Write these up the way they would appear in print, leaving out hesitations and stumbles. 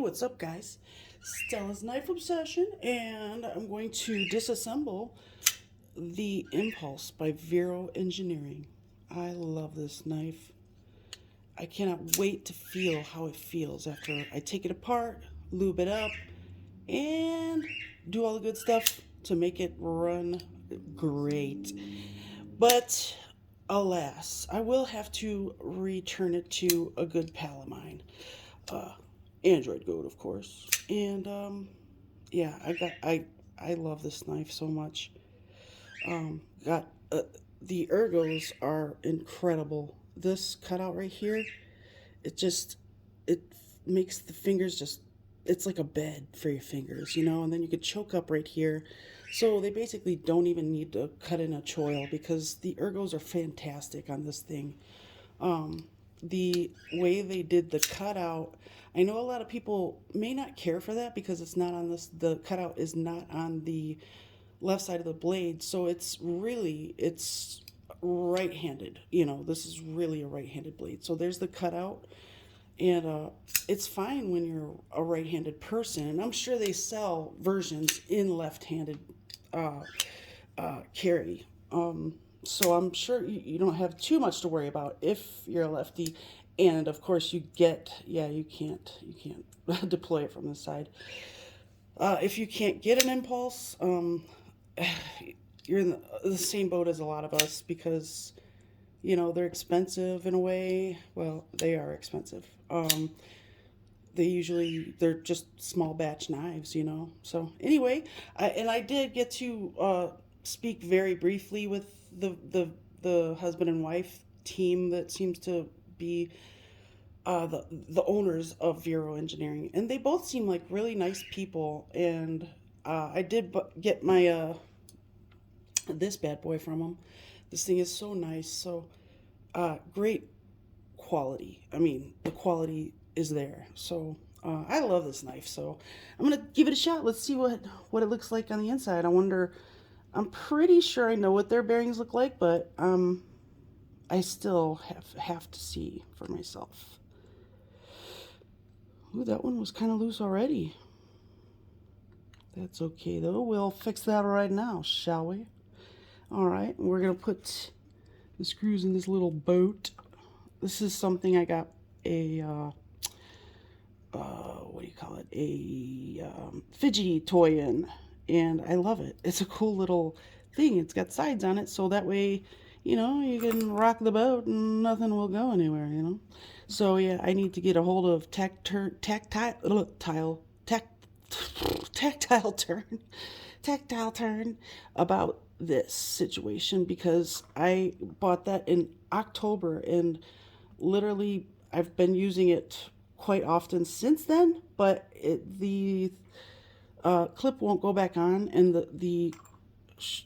What's up, guys? Stella's Knife Obsession, and I'm going to disassemble the Impulse by Vero Engineering. I love this knife. I cannot wait to feel how it feels after I take it apart, lube it up, and do all the good stuff to make it run great. But alas, I will have to return it to a good pal of mine. Uh, Android Goat, of course. And yeah, I love this knife so much. Got the ergos are incredible. This cutout right here, it just it makes the fingers just it's like a bed for your fingers, and then you could choke up right here. So they basically don't even need to cut in a choil because the ergos are fantastic on this thing. The way they did the cutout, I know a lot of people may not care for that because it's not on this, the cutout is not on the left side of the blade. So it's right-handed. This is really a right-handed blade. So there's the cutout. And it's fine when you're a right-handed person. And I'm sure they sell versions in left-handed uh, carry. So I'm sure you don't have too much to worry about if you're a lefty. And of course, you can't deploy it from the side. If you can't get an impulse, you're in the same boat as a lot of us because they're expensive in a way. Well, they are expensive. They're just small batch knives. So anyway, I did get to speak very briefly with the husband and wife team that seems to be the owners of Vero Engineering, and they both seem like really nice people. And I did get my this bad boy from them. This thing is so nice, so great quality. I mean, the quality is there. So I love this knife. So I'm gonna give it a shot. Let's see what it looks like on the inside. I wonder. I'm pretty sure I know what their bearings look like, but I still have to see for myself. Ooh, that one was kind of loose already. That's okay though. We'll fix that right now, shall we? All right, we're gonna put the screws in this little boat. This is something I got a what do you call it? A fidgety toy in, and I love it. It's a cool little thing. It's got sides on it, so that way, you can rock the boat and nothing will go anywhere. So yeah, I need to get a hold of tactile turn, tactile turn about this situation because I bought that in October and literally I've been using it quite often since then, but the clip won't go back on, and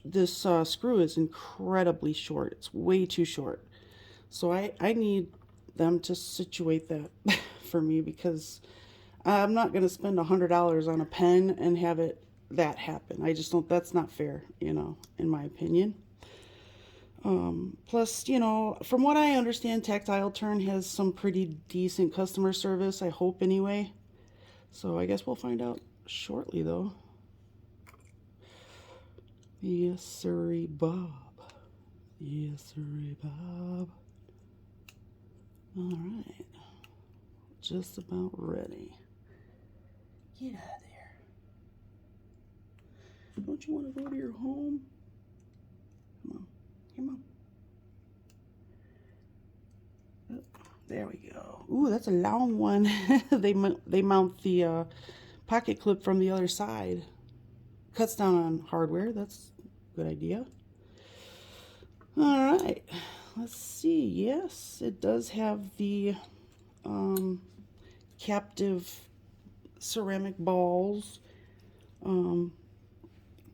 this screw is incredibly short. It's way too short. So I need them to situate that for me because I'm not going to spend $100 on a pen and have that happen. I just don't. That's not fair, in my opinion. Plus, from what I understand, Tactile Turn has some pretty decent customer service. I hope anyway. So I guess we'll find out shortly, though. Yes, sirree, Bob. Yes, sirree, Bob. All right, just about ready. Get out of there. Don't you want to go to your home? Come on. Come on. There we go. Ooh, that's a long one. they mount the pocket clip from the other side. Cuts down on hardware. That's a good idea. All right. Let's see. Yes, it does have the captive ceramic balls.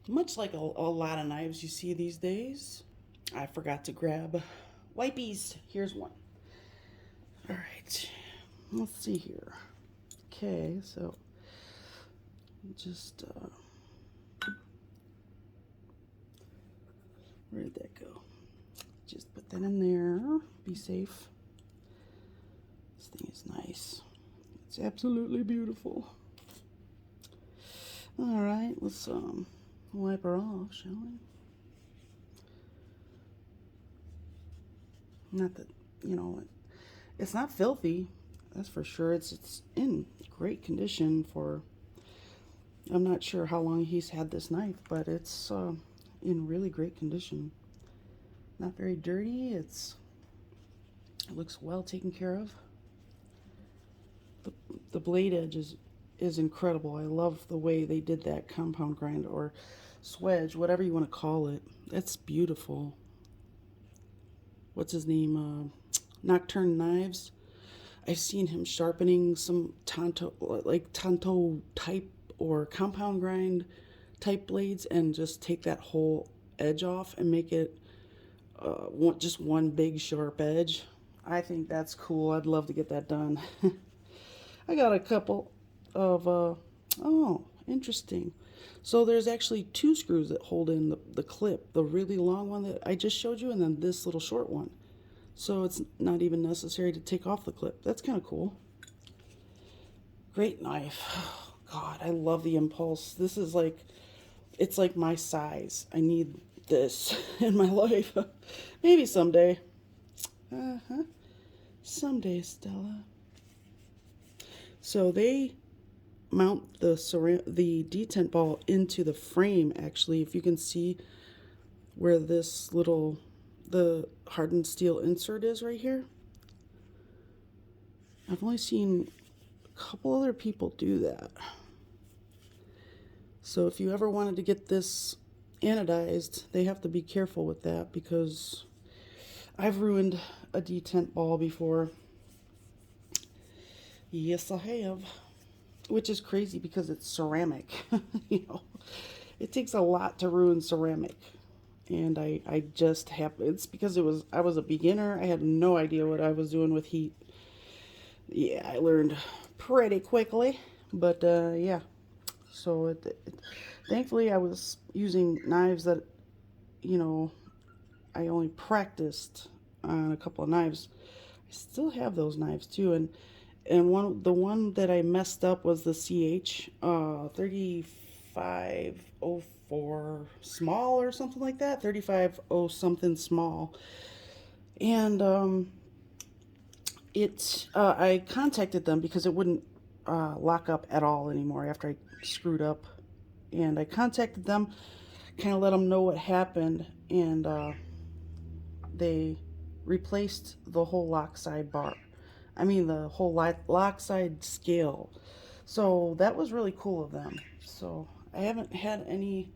Much like a lot of knives you see these days. I forgot to grab wipies. Here's one. All right, let's see here. Okay, so just where did that go? Just put that in there. Be safe. This thing is nice. It's absolutely beautiful. All right, let's wipe her off, shall we? Not that, you know, it's not filthy, that's for sure. It's in great condition for. I'm not sure how long he's had this knife, but it's in really great condition. Not very dirty. It looks well taken care of. The blade edge is incredible. I love the way they did that compound grind or swedge, whatever you want to call it. That's beautiful. What's his name? Nocturne Knives. I've seen him sharpening some tanto type or compound grind type blades and just take that whole edge off and make it just one big sharp edge. I think that's cool. I'd love to get that done. I got a couple of, oh, interesting. So there's actually two screws that hold in the clip, the really long one that I just showed you, and then this little short one. So it's not even necessary to take off the clip. That's kind of cool. Great knife. Oh, God, I love the Impulse. This is like, it's like my size. I need this in my life. Maybe someday. Uh-huh. Someday, Stella. So they mount the detent ball into the frame, actually. If you can see where this little, the hardened steel insert is right here. I've only seen a couple other people do that. So if you ever wanted to get this anodized, they have to be careful with that, because I've ruined a detent ball before. Yes, I have. Which is crazy because it's ceramic. You know, it takes a lot to ruin ceramic. And I just have, it's because I was a beginner. I had no idea what I was doing with heat. Yeah, I learned pretty quickly. But yeah, so thankfully I was using knives that, you know, I only practiced on a couple of knives. I still have those knives too, and the one that I messed up was the CH 3504 small or something like that, 35 something small, and I contacted them because it wouldn't lock up at all anymore after I screwed up, and I contacted them, kind of let them know what happened, and they replaced the whole lock side bar. I mean, the whole lock side scale. So that was really cool of them. So I haven't had any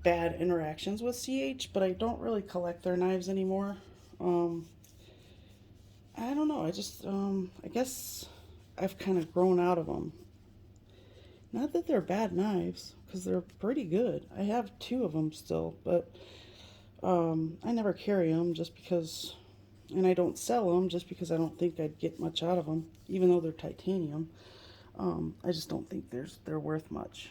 bad interactions with CH, but I don't really collect their knives anymore. I don't know. I guess I've kind of grown out of them. Not that they're bad knives, because they're pretty good. I have two of them still, but I never carry them just because, and I don't sell them just because I don't think I'd get much out of them, even though they're titanium. I just don't think they're worth much.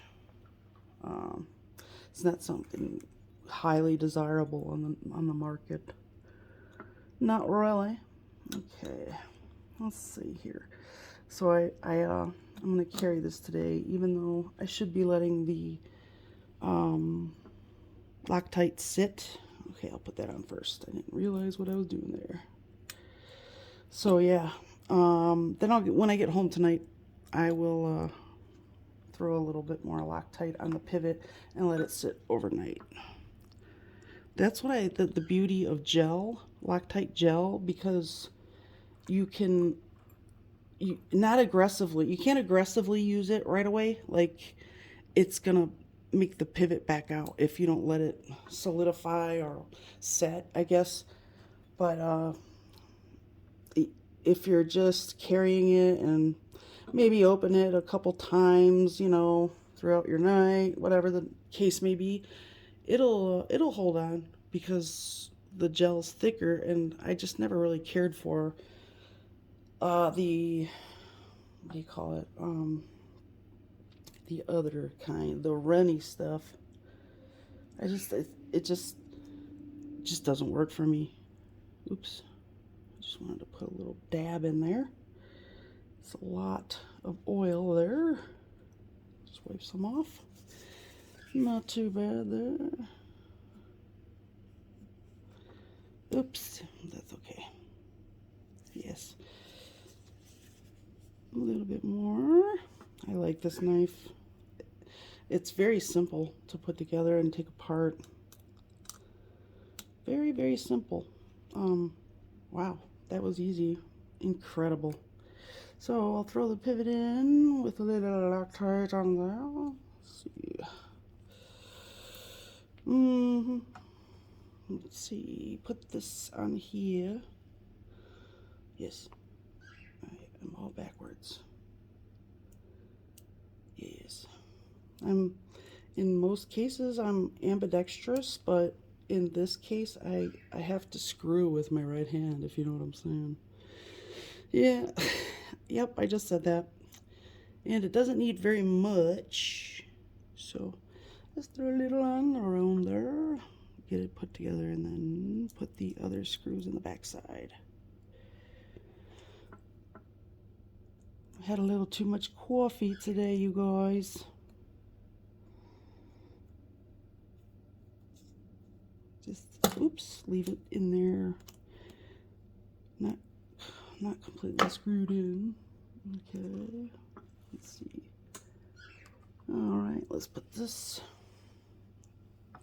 It's not something highly desirable on the market. Not really. Okay, let's see here. So I'm gonna carry this today, even though I should be letting the Loctite sit. Okay, I'll put that on first. I didn't realize what I was doing there. So yeah, then when I get home tonight, I will throw a little bit more Loctite on the pivot and let it sit overnight. That's what the beauty of gel, Loctite gel, because you can't aggressively use it right away. Like, it's gonna make the pivot back out if you don't let it solidify or set, I guess. But if you're just carrying it and maybe open it a couple times, you know, throughout your night, whatever the case may be, it'll hold on because the gel's thicker. And I just never really cared for the, what do you call it, the other kind, the runny stuff. It just doesn't work for me. Oops. Just wanted to put a little dab in there. It's a lot of oil there. Just wipe some off. Not too bad there. Oops, that's okay. Yes. A little bit more. I like this knife. It's very simple to put together and take apart. Very, very simple. Wow, that was easy. Incredible. So I'll throw the pivot in with a little Loctite on there. Let's see. Let's see. Put this on here. Yes. I'm all backwards. Yes. In most cases I'm ambidextrous, but in this case I have to screw with my right hand, if you know what I'm saying. Yeah. Yep, I just said that. And it doesn't need very much. So let's throw a little on around there. Get it put together and then put the other screws in the back side. I had a little too much coffee today, you guys. Just, oops, leave it in there. Not completely screwed in. Okay, let's see. All right, let's put this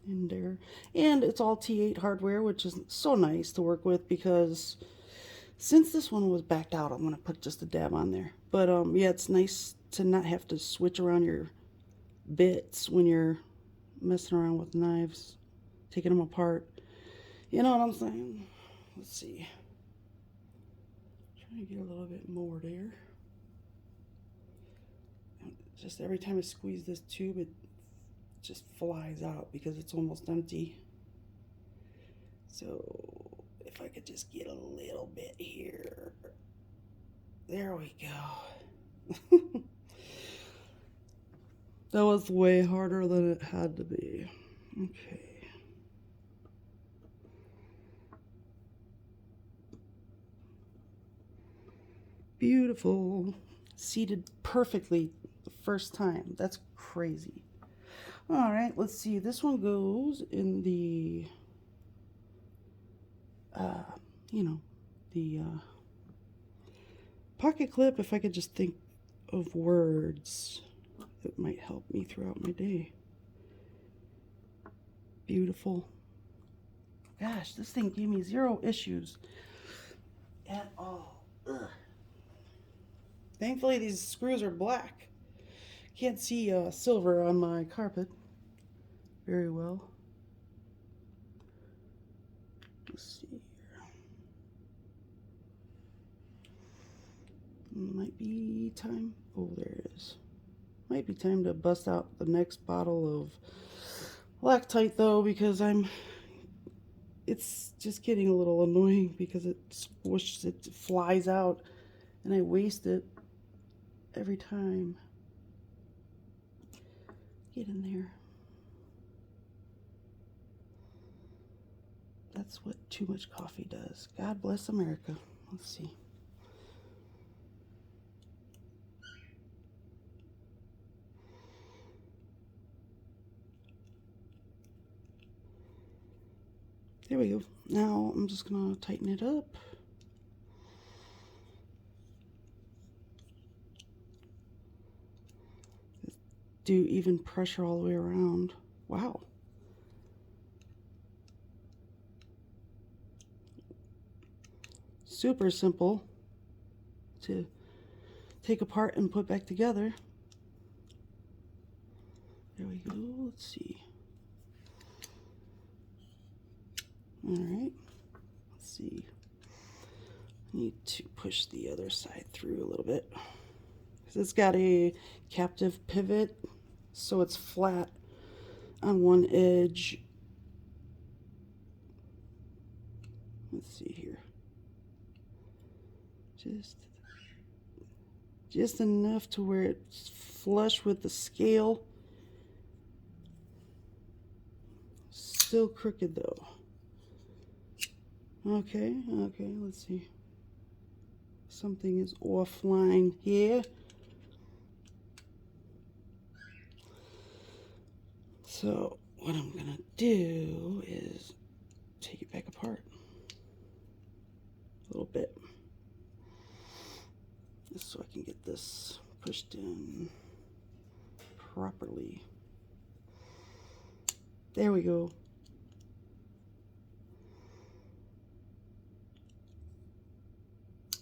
in there. And it's all T8 hardware, which is so nice to work with because since this one was backed out, I'm going to put just a dab on there. But yeah, it's nice to not have to switch around your bits when you're messing around with knives, taking them apart. You know what I'm saying? Let's see. Trying to get a little bit more there. Just every time I squeeze this tube, it just flies out because it's almost empty. So if I could just get a little bit here. There we go. That was way harder than it had to be. Okay. Beautiful. Seated perfectly the first time. That's crazy. All right, let's see. This one goes in the, you know, the pocket clip. If I could just think of words that might help me throughout my day. Beautiful. Gosh, this thing gave me 0 issues at all. Ugh. Thankfully, these screws are black. Can't see silver on my carpet very well. Let's see here. Might be time. Oh, there it is. Might be time to bust out the next bottle of Loctite though, because it's just getting a little annoying because it squishes, it flies out, and I waste it every time. Get in there. That's what too much coffee does. God bless America. Let's see. There we go. Now I'm just gonna tighten it up. Do even pressure all the way around. Wow. Super simple to take apart and put back together. There we go. Let's see. All right. Let's see. I need to push the other side through a little bit. It's got a captive pivot, so it's flat on one edge. Let's see here. Just enough to where it's flush with the scale. Still crooked though. Okay, let's see. Something is offline here. So what I'm gonna do is take it back apart a little bit, just so I can get this pushed in properly. There we go.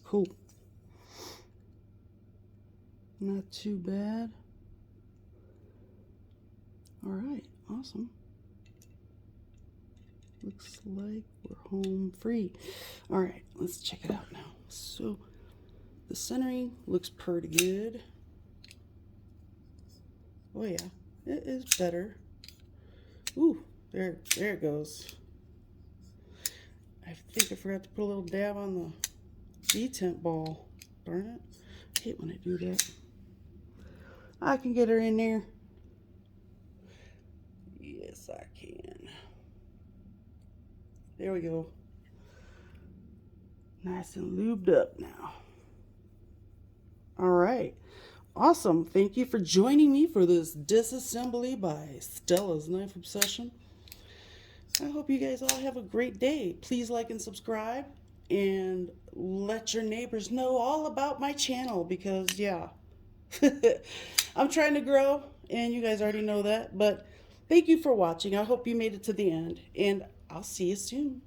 Cool. Not too bad. All right, awesome. Looks like we're home free. All right, let's check it out now. So the centering looks pretty good. Oh yeah, it is better. Ooh, there it goes. I think I forgot to put a little dab on the detent ball. Darn it. I hate when I do that. I can get her in there. Yes, I can. There we go. Nice and lubed up now. All right. Awesome. Thank you for joining me for this disassembly by Stella's Knife Obsession. I hope you guys all have a great day. Please like and subscribe and let your neighbors know all about my channel because, yeah, I'm trying to grow and you guys already know that. But thank you for watching. I hope you made it to the end and I'll see you soon.